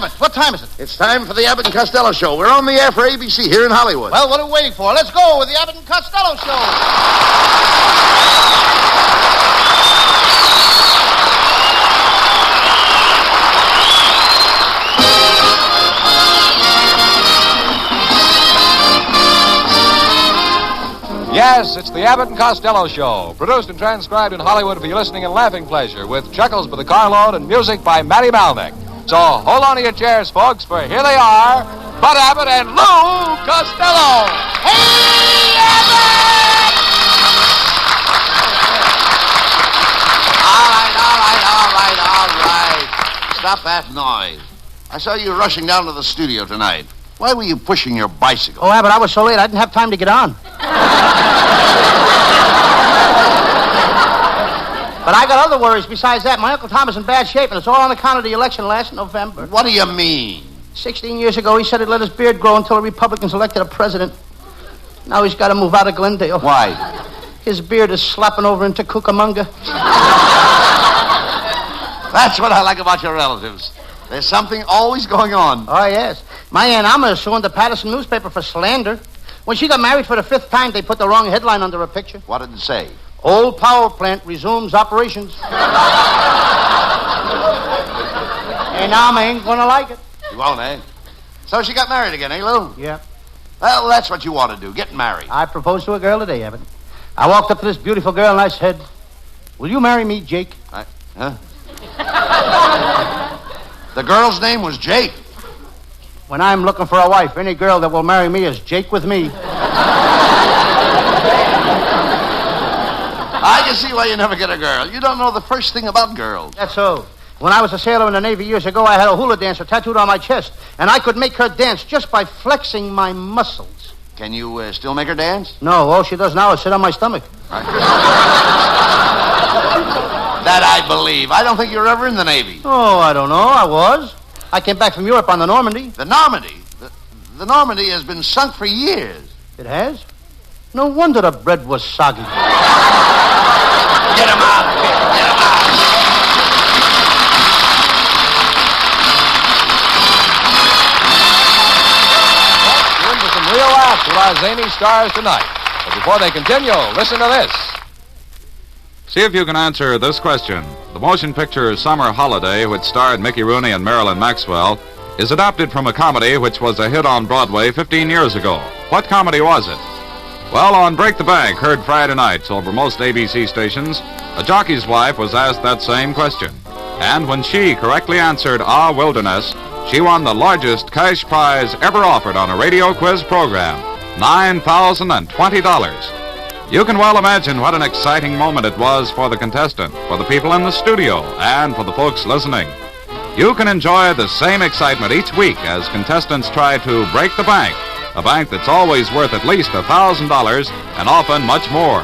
Abbott, what time is it? It's time for the Abbott and Costello Show. We're on the air for ABC here in Hollywood. Well, what are we waiting for? Let's go with the Abbott and Costello Show. Yes, it's the Abbott and Costello Show, produced and transcribed in Hollywood for your listening and laughing pleasure, with chuckles by the carload and music by Matty Malnick. So hold on to your chairs, folks, for here they are, Bud Abbott and Lou Costello. Hey, Abbott! All right. Stop that noise. I saw you rushing down to the studio tonight. Why were you pushing your bicycle? Oh, Abbott, I was so late I didn't have time to get on. But I got other worries besides that. My Uncle Tom is in bad shape, and it's all on account of the election last November. What do you mean? 16 years ago, he said he'd let his beard grow until the Republicans elected a president. Now he's got to move out of Glendale. Why? His beard is slopping over into Cucamonga. That's what I like about your relatives. There's something always going on. Oh, yes. My Aunt Alma is suing the Patterson newspaper for slander. When she got married for the 5th time, they put the wrong headline under her picture. What did it say? Old power plant resumes operations. And Alma ain't gonna like it. You won't, eh? So she got married again, eh, Lou? Yeah. Well, that's what you want to do, get married. I proposed to a girl today, Abbott. I walked up to this beautiful girl and I said, "Will you marry me, Jake?" Huh? The girl's name was Jake. When I'm looking for a wife, any girl that will marry me is Jake with me. I can see why you never get a girl. You don't know the first thing about girls. That's so. When I was a sailor in the Navy years ago, I had a hula dancer tattooed on my chest, and I could make her dance just by flexing my muscles. Can you still make her dance? No, all she does now is sit on my stomach. That I believe. I don't think you were ever in the Navy. Oh, I don't know. I was. I came back from Europe on the Normandy. The Normandy? The Normandy has been sunk for years. It has? No wonder the bread was soggy. Get him out, kid. Get him out. In for some real laughs with our zany stars tonight. But before they continue, listen to this. See if you can answer this question. The motion picture Summer Holiday, which starred Mickey Rooney and Marilyn Maxwell, is adapted from a comedy which was a hit on Broadway 15 years ago. What comedy was it? Well, on Break the Bank, heard Friday nights over most ABC stations, a jockey's wife was asked that same question. And when she correctly answered "Ah, Wilderness," she won the largest cash prize ever offered on a radio quiz program, $9,020. You can well imagine what an exciting moment it was for the contestant, for the people in the studio, and for the folks listening. You can enjoy the same excitement each week as contestants try to break the bank, a bank that's always worth at least $1,000 and often much more.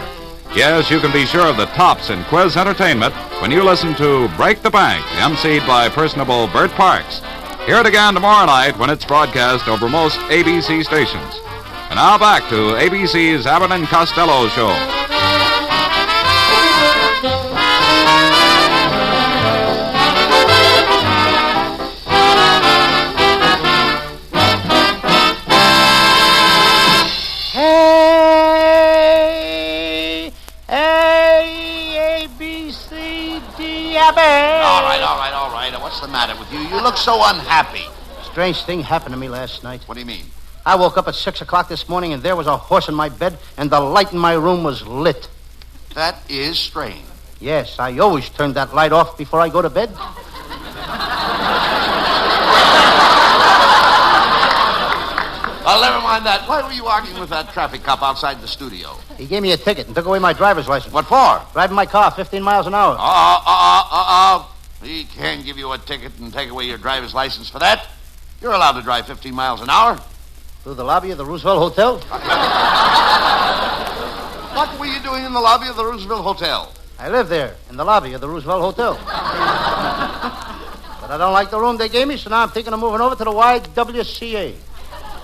Yes, you can be sure of the tops in quiz entertainment when you listen to Break the Bank, emceed by personable Bert Parks. Hear it again tomorrow night when it's broadcast over most ABC stations. And now back to ABC's Abbott and Costello Show. Hey, A, B, C, D, Abbott. All right. What's the matter with you? You look so unhappy. Strange thing happened to me last night. What do you mean? I woke up at 6 o'clock this morning, and there was a horse in my bed, and the light in my room was lit. That is strange. Yes, I always turn that light off before I go to bed. Well, never mind that. Why were you arguing with that traffic cop outside the studio? He gave me a ticket and took away my driver's license. What for? Driving my car 15 miles an hour. He can't give you a ticket and take away your driver's license for that. You're allowed to drive 15 miles an hour. Through the lobby of the Roosevelt Hotel? What were you doing in the lobby of the Roosevelt Hotel? I live there, in the lobby of the Roosevelt Hotel. But I don't like the room they gave me, so now I'm thinking of moving over to the YWCA.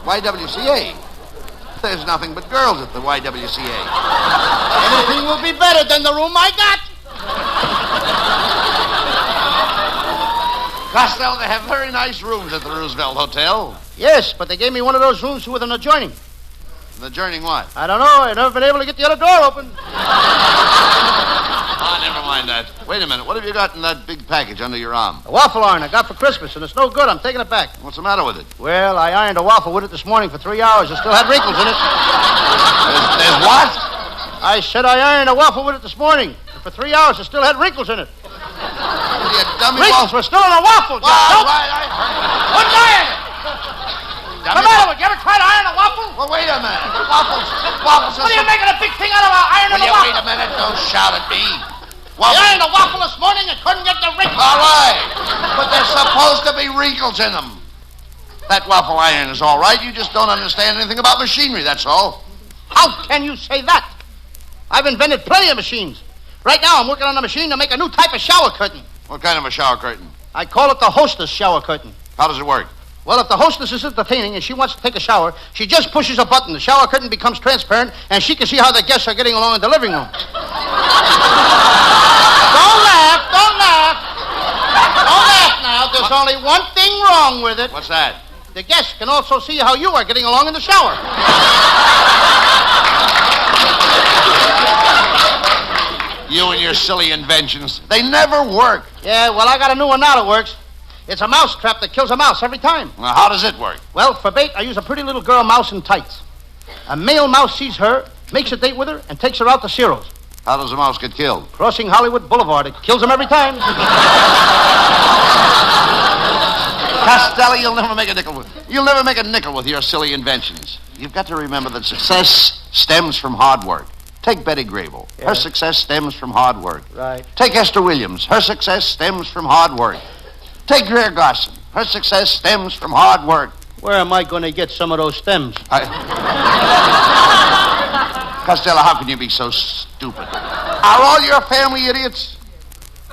YWCA? There's nothing but girls at the YWCA. Anything will be better than the room I got. Costello, they have very nice rooms at the Roosevelt Hotel. Yes, but they gave me one of those rooms with an adjoining. The adjoining what? I don't know. I've never been able to get the other door open. Oh, never mind that. Wait a minute. What have you got in that big package under your arm? A waffle iron I got for Christmas, and it's no good. I'm taking it back. What's the matter with it? Well, I ironed a waffle with it this morning for 3 hours. It still had wrinkles in it. There's what? I said I ironed a waffle with it this morning. And for 3 hours, it still had wrinkles in it. You dummy Wrinkles were still in a waffle. All right, I heard it. Wouldn't iron it. What's the matter with you? Ever tried to iron a waffle? Well, wait a minute. Waffles What are you making a big thing out of ironing a waffle? Wait a minute. Don't shout at me. I ironed a waffle this morning and couldn't get the wrinkles. All right. But there's supposed to be wrinkles in them. That waffle iron is all right. You just don't understand anything about machinery, that's all. How can you say that? I've invented plenty of machines. Right now, I'm working on a machine to make a new type of shower curtain. What kind of a shower curtain? I call it the hostess shower curtain. How does it work? Well, if the hostess is entertaining and she wants to take a shower, she just pushes a button. The shower curtain becomes transparent, and she can see how the guests are getting along in the living room. Don't laugh. Don't laugh. Don't laugh now. There's only one thing wrong with it. What's that? The guests can also see how you are getting along in the shower. You and your silly inventions. They never work. Yeah, well, I got a new one now that works. It's a mouse trap that kills a mouse every time. Well, how does it work? Well, for bait, I use a pretty little girl mouse in tights. A male mouse sees her, makes a date with her, and takes her out to Ciro's. How does a mouse get killed? Crossing Hollywood Boulevard. It kills him every time. Costello, you'll never make a nickel with your silly inventions. You've got to remember that success stems from hard work. Take Betty Grable. Yeah. Her success stems from hard work. Right. Take Esther Williams. Her success stems from hard work. Take Greer Garson. Her success stems from hard work. Where am I going to get some of those stems? Costello, how can you be so stupid? Are all your family idiots?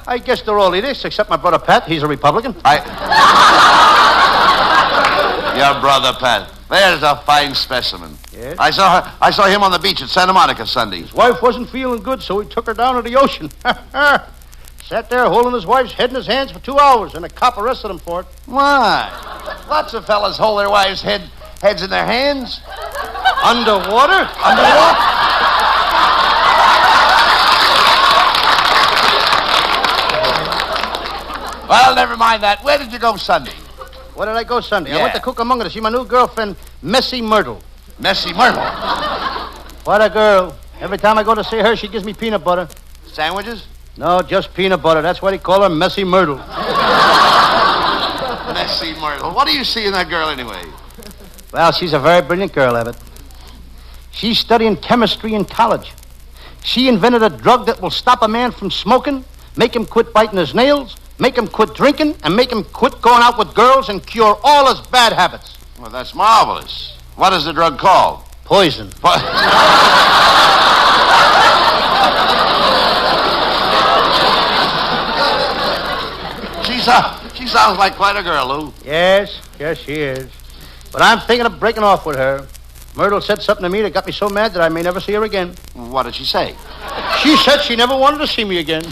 I guess they're all idiots, except my brother Pat. He's a Republican. Your brother Pat. There's a fine specimen. Yes? I saw him on the beach at Santa Monica Sunday. His wife wasn't feeling good, so he took her down to the ocean. Sat there holding his wife's head in his hands for 2 hours, and a cop arrested him for it. Why? Lots of fellas hold their wives' heads in their hands. Underwater? Well, never mind that. Where did you go Sunday? Where did I go Sunday? Yeah. I went to Cucamonga to see my new girlfriend, Messy Myrtle. Messy Myrtle. What a girl. Every time I go to see her, she gives me peanut butter. Sandwiches? No, just peanut butter. That's why they call her Messy Myrtle. Messy Myrtle. What do you see in that girl anyway? Well, she's a very brilliant girl, Abbott. She's studying chemistry in college. She invented a drug that will stop a man from smoking, make him quit biting his nails, make him quit drinking, and make him quit going out with girls and cure all his bad habits. Well, that's marvelous. What is the drug called? Poison. She sounds like quite a girl, Lou. Yes, she is. But I'm thinking of breaking off with her. Myrtle said something to me that got me so mad that I may never see her again. What did she say? She said she never wanted to see me again.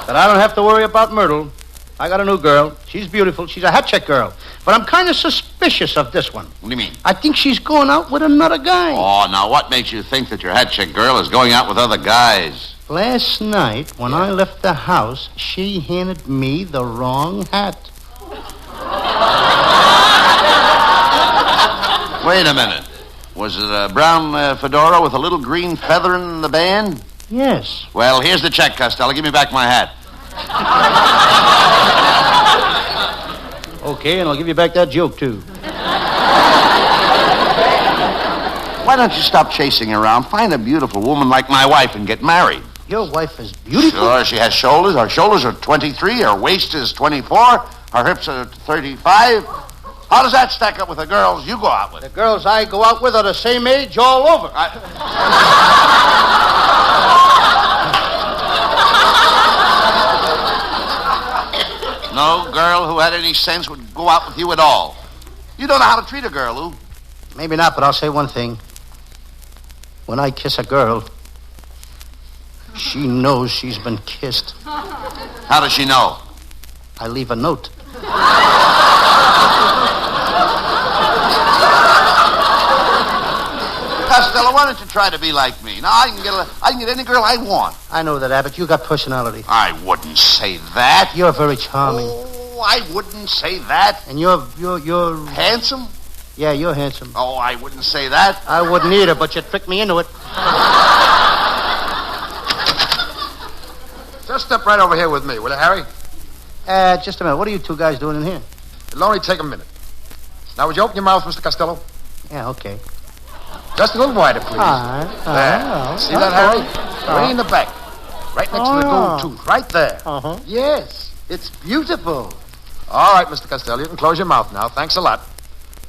But I don't have to worry about Myrtle. I got a new girl. She's beautiful. She's a hat check girl. But I'm kind of suspicious of this one. What do you mean? I think she's going out with another guy. Oh, now what makes you think that your hat check girl is going out with other guys? Last night, when I left the house, she handed me the wrong hat. Wait a minute. Was it a brown fedora with a little green feather in the band? Yes. Well, here's the check, Costello. Give me back my hat. Okay, and I'll give you back that joke, too. Why don't you stop chasing around? Find a beautiful woman like my wife and get married. Your wife is beautiful? Sure, she has shoulders. Her shoulders are 23. Her waist is 24. Her hips are 35. How does that stack up with the girls you go out with? The girls I go out with are the same age all over. No girl who had any sense would go out with you at all. You don't know how to treat a girl, Lou. Maybe not, but I'll say one thing. When I kiss a girl, She knows she's been kissed. How does she know? I leave a note. Costello, why don't you try to be like me? Now, I can get any girl I want. I know that, Abbott. You got personality. I wouldn't say that. You're very charming. Oh, I wouldn't say that. And you're... Handsome? Yeah, you're handsome. Oh, I wouldn't say that. I wouldn't either, but you tricked me into it. Just step right over here with me, will you, Harry? Just a minute. What are you two guys doing in here? It'll only take a minute. Now, would you open your mouth, Mr. Costello? Yeah, okay. Just a little wider, please. All right. There. See that, Harry? Way in the back. Right next to the gold tooth. Right there. Uh-huh. Yes. It's beautiful. All right, Mr. Costello. You can close your mouth now. Thanks a lot.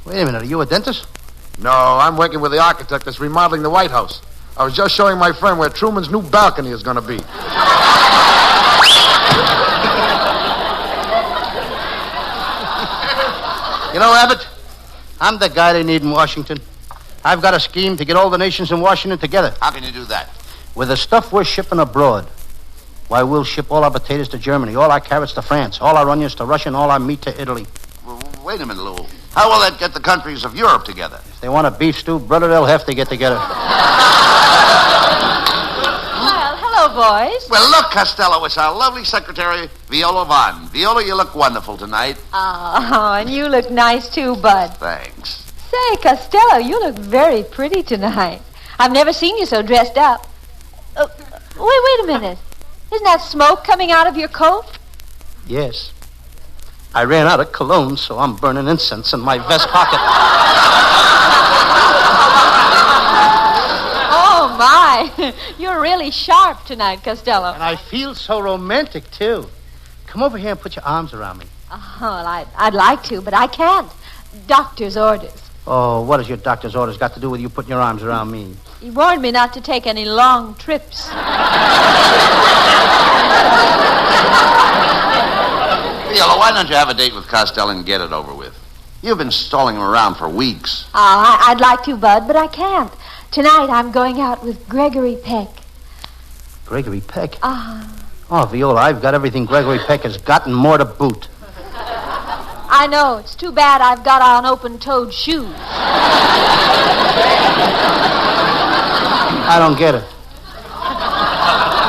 Wait a minute. Are you a dentist? No, I'm working with the architect that's remodeling the White House. I was just showing my friend where Truman's new balcony is going to be. You know, Abbott, I'm the guy they need in Washington. I've got a scheme to get all the nations in Washington together. How can you do that? With the stuff we're shipping abroad. Why, we'll ship all our potatoes to Germany, all our carrots to France, all our onions to Russia, and all our meat to Italy. Well, wait a minute, Lou. How will that get the countries of Europe together? If they want a beef stew, brother, they'll have to get together. Well, hello, boys. Well, look, Costello, it's our lovely secretary, Viola Vaughn. Viola, you look wonderful tonight. Oh, and you look nice, too, Bud. Thanks. Say, Costello, you look very pretty tonight. I've never seen you so dressed up. Wait a minute. Isn't that smoke coming out of your coat? Yes. I ran out of cologne, so I'm burning incense in my vest pocket. Oh, my. You're really sharp tonight, Costello. And I feel so romantic, too. Come over here and put your arms around me. Oh, well, I'd like to, but I can't. Doctor's orders. Oh, what has your doctor's orders got to do with you putting your arms around me? He warned me not to take any long trips. Viola, why don't you have a date with Costello and get it over with? You've been stalling him around for weeks. I'd like to, Bud, but I can't. Tonight I'm going out with Gregory Peck. Gregory Peck? Oh, Viola, I've got everything Gregory Peck has got and more to boot. I know. It's too bad I've got on open-toed shoes. I don't get it.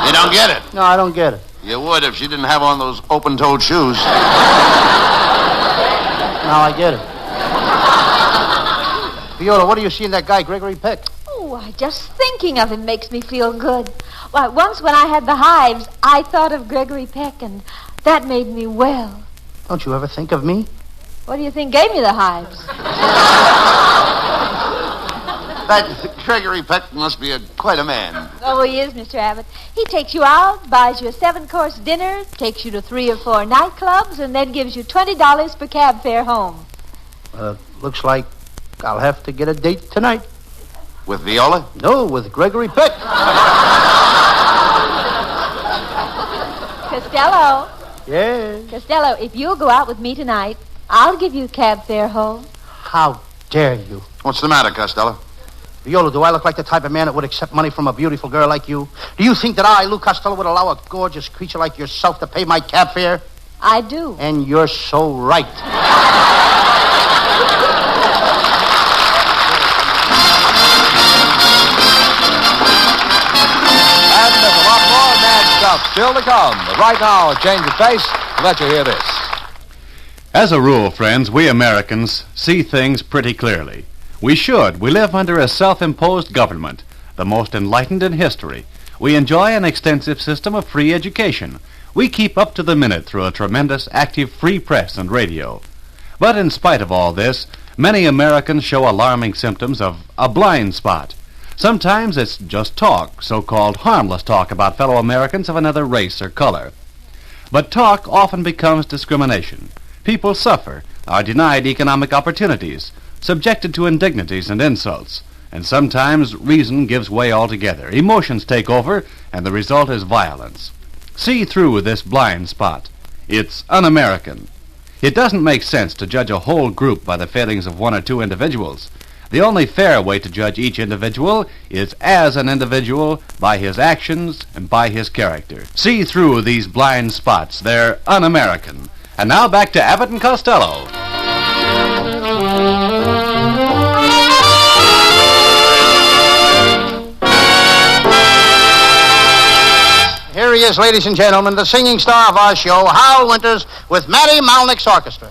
You don't get it? No, I don't get it. You would if she didn't have on those open-toed shoes. Now I get it. Viola, what do you see in that guy, Gregory Peck? Oh, just thinking of him makes me feel good. Why, once when I had the hives, I thought of Gregory Peck, and that made me well. Don't you ever think of me? What do you think gave me the hives? That Gregory Peck must be quite a man. Oh, he is, Mr. Abbott. He takes you out, buys you a 7-course dinner, takes you to 3 or 4 nightclubs, and then gives you $20 per cab fare home. Looks like I'll have to get a date tonight. With Viola? No, with Gregory Peck. Costello. Yes. Costello, if you'll go out with me tonight, I'll give you cab fare home. How dare you? What's the matter, Costello? Viola, do I look like the type of man that would accept money from a beautiful girl like you? Do you think that I, Lou Costello, would allow a gorgeous creature like yourself to pay my cab fare? I do. And you're so right. And there's a lot more mad stuff still to come. But right now, a change of pace. Let you hear this. As a rule, friends, we Americans see things pretty clearly. We should. We live under a self-imposed government, the most enlightened in history. We enjoy an extensive system of free education. We keep up to the minute through a tremendous, active free press and radio. But in spite of all this, many Americans show alarming symptoms of a blind spot. Sometimes it's just talk, so-called harmless talk about fellow Americans of another race or color. But talk often becomes discrimination. People suffer, are denied economic opportunities, subjected to indignities and insults, and sometimes reason gives way altogether. Emotions take over, and the result is violence. See through this blind spot. It's un-American. It doesn't make sense to judge a whole group by the failings of one or two individuals. The only fair way to judge each individual is as an individual by his actions and by his character. See through these blind spots. They're un-American. And now back to Abbott and Costello. Here he is, ladies and gentlemen, the singing star of our show, Hal Winters, with Matty Malnick's orchestra.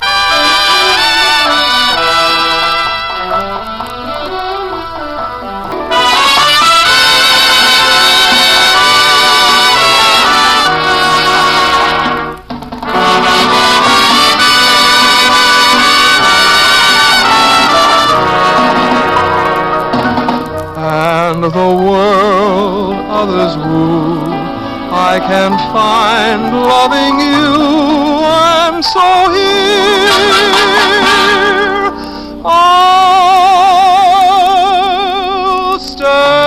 And the world others woo, I can find loving you, and so here I'll stay.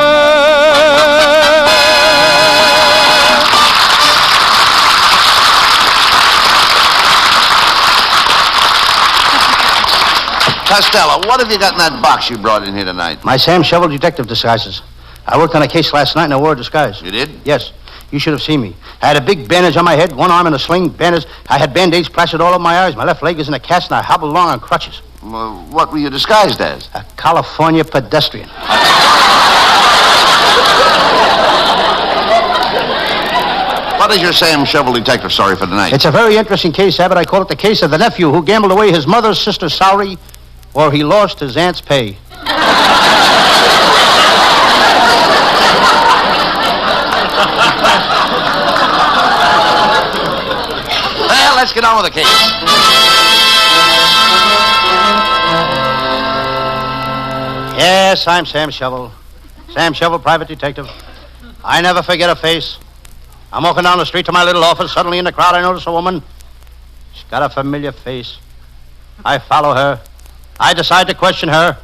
Costello, what have you got in that box you brought in here tonight? My Sam Shovel detective disguises. I worked on a case last night and I wore a disguise. You did? Yes. You should have seen me. I had a big bandage on my head, one arm in a sling, bandage. I had Band-Aids plastered all over my eyes. My left leg is in a cast, and I hobbled along on crutches. Well, what were you disguised as? A California pedestrian. What is your Sam Shovel detective story for tonight? It's a very interesting case, Abbott. I call it the case of the nephew who gambled away his mother's sister's salary, or he lost his aunt's pay. Well, let's get on with the case. Yes, I'm Sam Shovel. Sam Shovel, private detective. I never forget a face. I'm walking down the street to my little office. Suddenly in the crowd, I notice a woman. She's got a familiar face. I follow her. I decide to question her.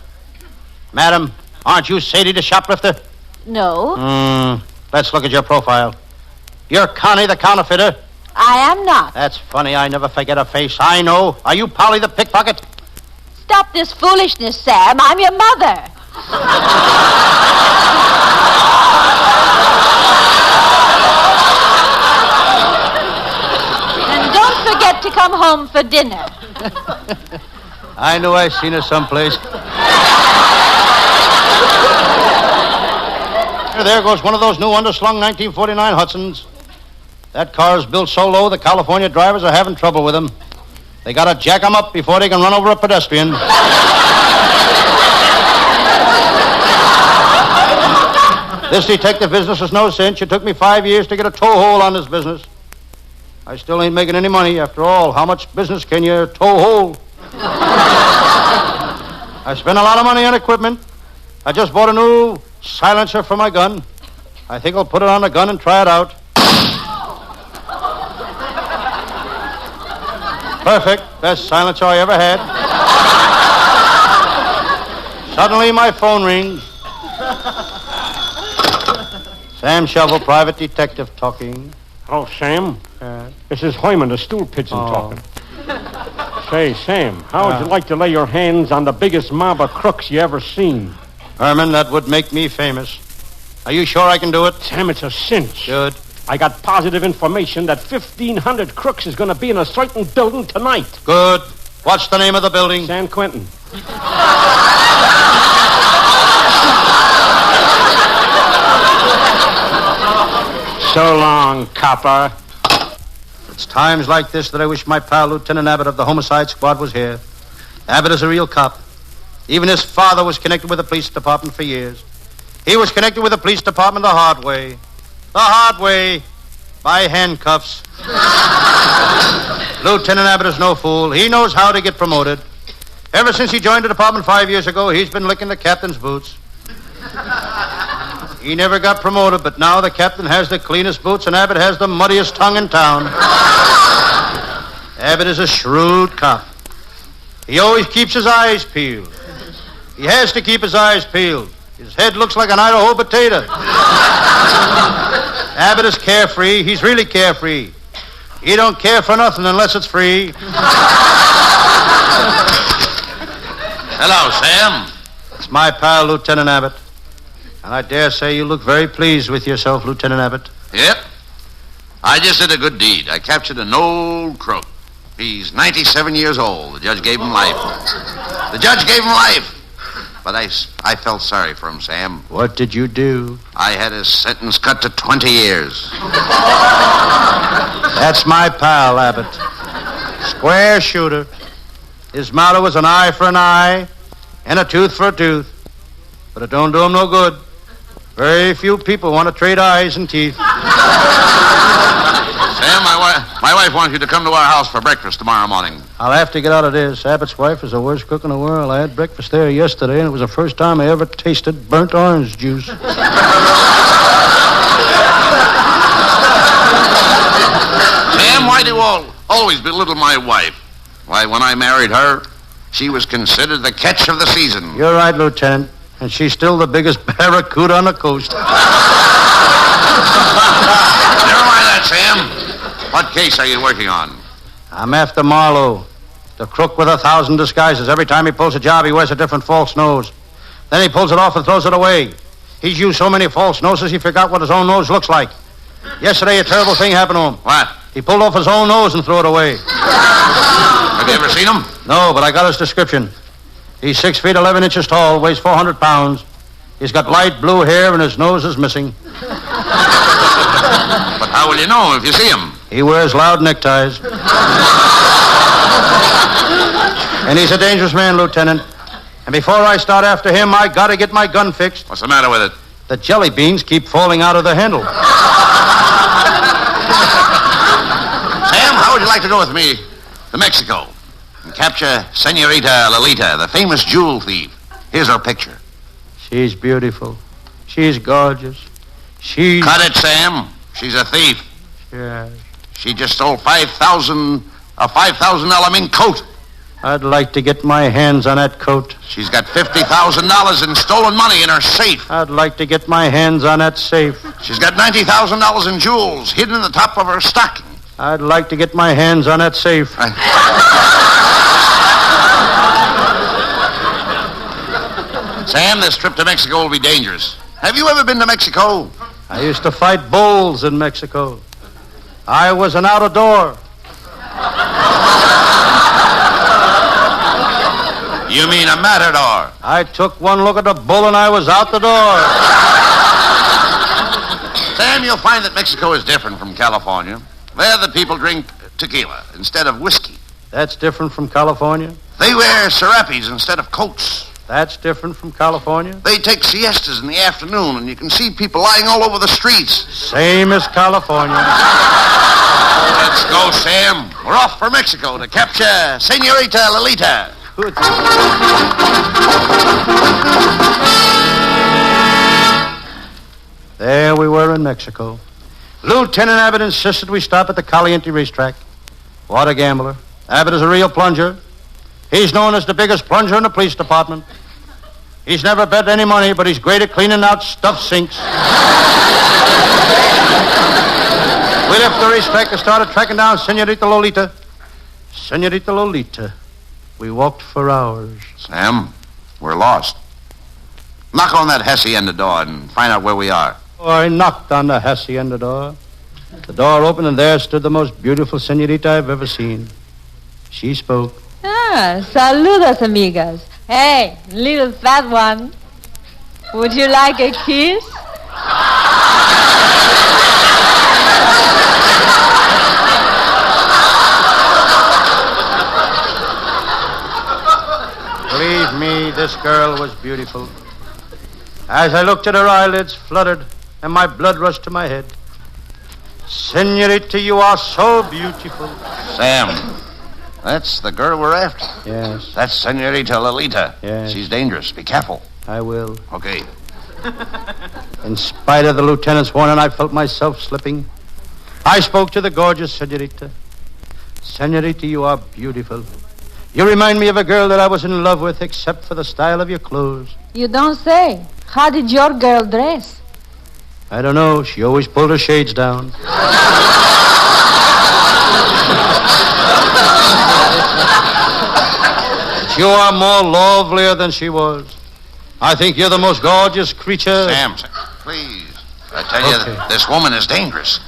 Madam, aren't you Sadie the shoplifter? No, Let's look at your profile. You're Connie the counterfeiter. I am not. That's funny. I never forget a face. I know. Are you Polly the pickpocket? Stop this foolishness, Sam. I'm your mother. And don't forget to come home for dinner. I knew I seen her someplace. There goes one of those new underslung 1949 Hudsons. That car is built so low the California drivers are having trouble with them. They gotta jack them up before they can run over a pedestrian. This detective business is no cinch. It took me 5 years to get a toe hole on this business. I still ain't making any money. After all, how much business can you toe hole? I spent a lot of money on equipment. I just bought a new silencer for my gun. I think I'll put it on the gun and try it out. Perfect. Best silencer I ever had. Suddenly my phone rings. Sam Shovel, private detective talking. Hello, Sam. This is Hyman, the stool pigeon, talking. Say, Sam, how would you like to lay your hands on the biggest mob of crooks you ever seen? Herman, that would make me famous. Are you sure I can do it? Sam, it's a cinch. Good. I got positive information that 1,500 crooks is going to be in a certain building tonight. Good. What's the name of the building? San Quentin. So long, copper. It's times like this that I wish my pal Lieutenant Abbott of the Homicide Squad was here. Abbott is a real cop. Even his father was connected with the police department for years. He was connected with the police department the hard way. The hard way. By handcuffs. Lieutenant Abbott is no fool. He knows how to get promoted. Ever since he joined the department 5 years ago, he's been licking the captain's boots. He never got promoted, but now the captain has the cleanest boots and Abbott has the muddiest tongue in town. Abbott is a shrewd cop. He always keeps his eyes peeled. He has to keep his eyes peeled. His head looks like an Idaho potato. Abbott is carefree. He's really carefree. He don't care for nothing unless it's free. Hello, Sam. It's my pal, Lieutenant Abbott. And I dare say you look very pleased with yourself, Lieutenant Abbott. Yep. I just did a good deed. I captured an old crook. He's 97 years old. The judge gave him life. But I felt sorry for him, Sam. What did you do? I had his sentence cut to 20 years. That's my pal, Abbott. Square shooter. His motto was an eye for an eye and a tooth for a tooth. But it don't do him no good. Very few people want to trade eyes and teeth. Sam, my wife wants you to come to our house for breakfast tomorrow morning. I'll have to get out of this. Abbott's wife is the worst cook in the world. I had breakfast there yesterday, and it was the first time I ever tasted burnt orange juice. Sam, why do you always belittle my wife? Why, when I married her, she was considered the catch of the season. You're right, Lieutenant. And she's still the biggest barracuda on the coast. Never mind that, Sam. What case are you working on? I'm after Marlowe, the crook with 1,000 disguises. Every time he pulls a job, he wears a different false nose. Then he pulls it off and throws it away. He's used so many false noses, he forgot what his own nose looks like. Yesterday, a terrible thing happened to him. What? He pulled off his own nose and threw it away. Have you ever seen him? No, but I got his description. He's 6 feet 11 inches tall, weighs 400 pounds. He's got light blue hair and his nose is missing. But how will you know if you see him? He wears loud neckties. And he's a dangerous man, Lieutenant. And before I start after him, I got to get my gun fixed. What's the matter with it? The jelly beans keep falling out of the handle. Sam, how would you like to go with me to Mexico and capture Senorita Lolita, the famous jewel thief? Here's her picture. She's beautiful. She's gorgeous. She's... Cut it, Sam. She's a thief. Yeah. She just stole a $5,000 mink coat. I'd like to get my hands on that coat. She's got $50,000 in stolen money in her safe. I'd like to get my hands on that safe. She's got $90,000 in jewels hidden in the top of her stocking. I'd like to get my hands on that safe. Sam, this trip to Mexico will be dangerous. Have you ever been to Mexico? I used to fight bulls in Mexico. I was an out-of-door. You mean a matador? I took one look at the bull and I was out the door. Sam, you'll find that Mexico is different from California. There the people drink tequila instead of whiskey. That's different from California. They wear serapes instead of coats. That's different from California. They take siestas in the afternoon, and you can see people lying all over the streets. Same as California. Let's go, Sam. We're off for Mexico to capture Senorita Lolita. Good. There we were in Mexico. Lieutenant Abbott insisted we stop at the Caliente racetrack. What a gambler. Abbott is a real plunger. He's known as the biggest plunger in the police department. He's never bet any money, but he's great at cleaning out stuffed sinks. We left the racetrack and started tracking down Senorita Lolita. Senorita Lolita. We walked for hours. Sam, we're lost. Knock on that hacienda door and find out where we are. I knocked on the hacienda door. The door opened, and there stood the most beautiful senorita I've ever seen. She spoke. Saludos, amigas. Hey, little fat one. Would you like a kiss? Believe me, this girl was beautiful. As I looked at her, eyelids fluttered, and my blood rushed to my head. Senorita, you are so beautiful. Sam, that's the girl we're after. Yes. That's Senorita Lolita. Yes. She's dangerous. Be careful. I will. Okay. In spite of the lieutenant's warning, I felt myself slipping. I spoke to the gorgeous Senorita. Senorita, you are beautiful. You remind me of a girl that I was in love with, except for the style of your clothes. You don't say. How did your girl dress? I don't know. She always pulled her shades down. But you are more lovelier than she was. I think you're the most gorgeous creature. Sam, please. I tell you, this woman is dangerous.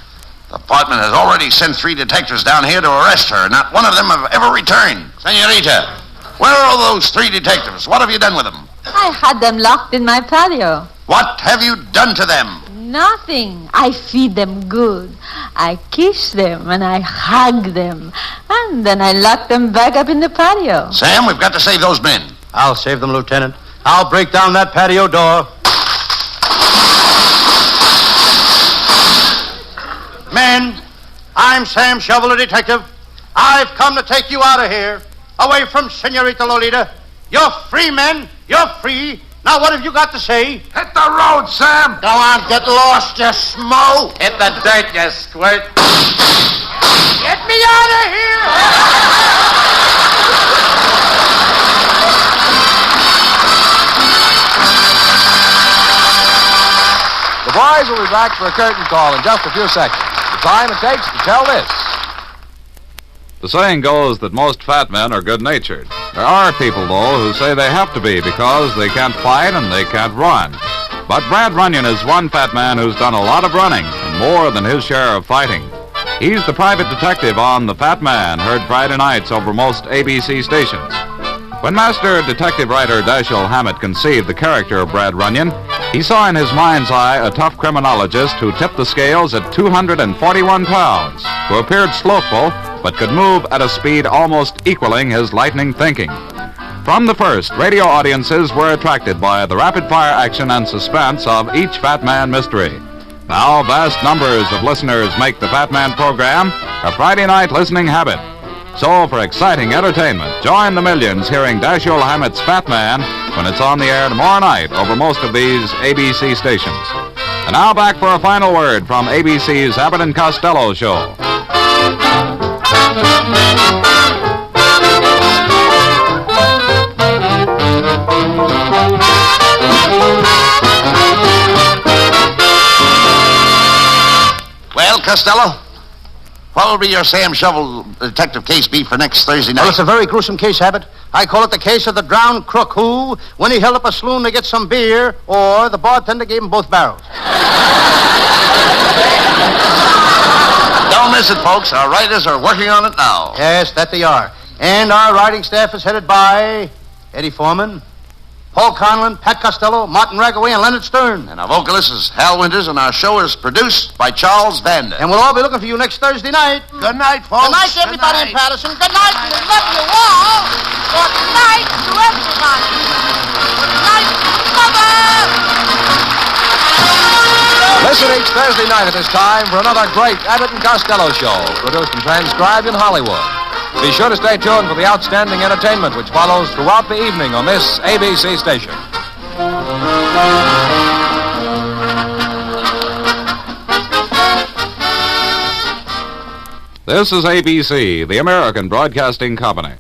The department has already sent 3 detectives down here to arrest her. Not one of them have ever returned. Senorita, where are all those 3 detectives? What have you done with them? I had them locked in my patio. What have you done to them? Nothing. I feed them good. I kiss them and I hug them. And then I lock them back up in the patio. Sam, we've got to save those men. I'll save them, Lieutenant. I'll break down that patio door. Men, I'm Sam Shovel, the detective. I've come to take you out of here, away from Senorita Lolita. You're free, men. You're free. Now, what have you got to say? Hit the road, Sam. Go on, get lost, you schmo. Hit the dirt, you squirt. Get me out of here! The boys will be back for a curtain call in just a few seconds. The time it takes to tell this. The saying goes that most fat men are good-natured. There are people, though, who say they have to be because they can't fight and they can't run. But Brad Runyon is one fat man who's done a lot of running and more than his share of fighting. He's the private detective on The Fat Man, heard Friday nights over most ABC stations. When Master Detective writer Dashiell Hammett conceived the character of Brad Runyon, he saw in his mind's eye a tough criminologist who tipped the scales at 241 pounds, who appeared slothful but could move at a speed almost equaling his lightning thinking. From the first, radio audiences were attracted by the rapid-fire action and suspense of each Fat Man mystery. Now, vast numbers of listeners make the Fat Man program a Friday night listening habit. So, for exciting entertainment, join the millions hearing Dashiell Hammett's Fat Man when it's on the air tomorrow night over most of these ABC stations. And now back for a final word from ABC's Abbott and Costello show. Well, Costello, what will be your Sam Shovel detective case be for next Thursday night? Well, it's a very gruesome case, Abbott. I call it the case of the drowned crook who, when he held up a saloon to get some beer, or the bartender gave him both barrels. Don't miss it, folks. Our writers are working on it now. Yes, that they are. And our writing staff is headed by Eddie Foreman, Paul Conlon, Pat Costello, Martin Raggaway, and Leonard Stern. And our vocalist is Hal Winters, and our show is produced by Charles Vander. And we'll all be looking for you next Thursday night. Good night, folks. Good night, everybody in Patterson. Good night, and we love you all. Good night to everybody. Good night, Mother. Listen each Thursday night at this time for another great Abbott and Costello show, produced and transcribed in Hollywood. Be sure to stay tuned for the outstanding entertainment which follows throughout the evening on this ABC station. This is ABC, the American Broadcasting Company.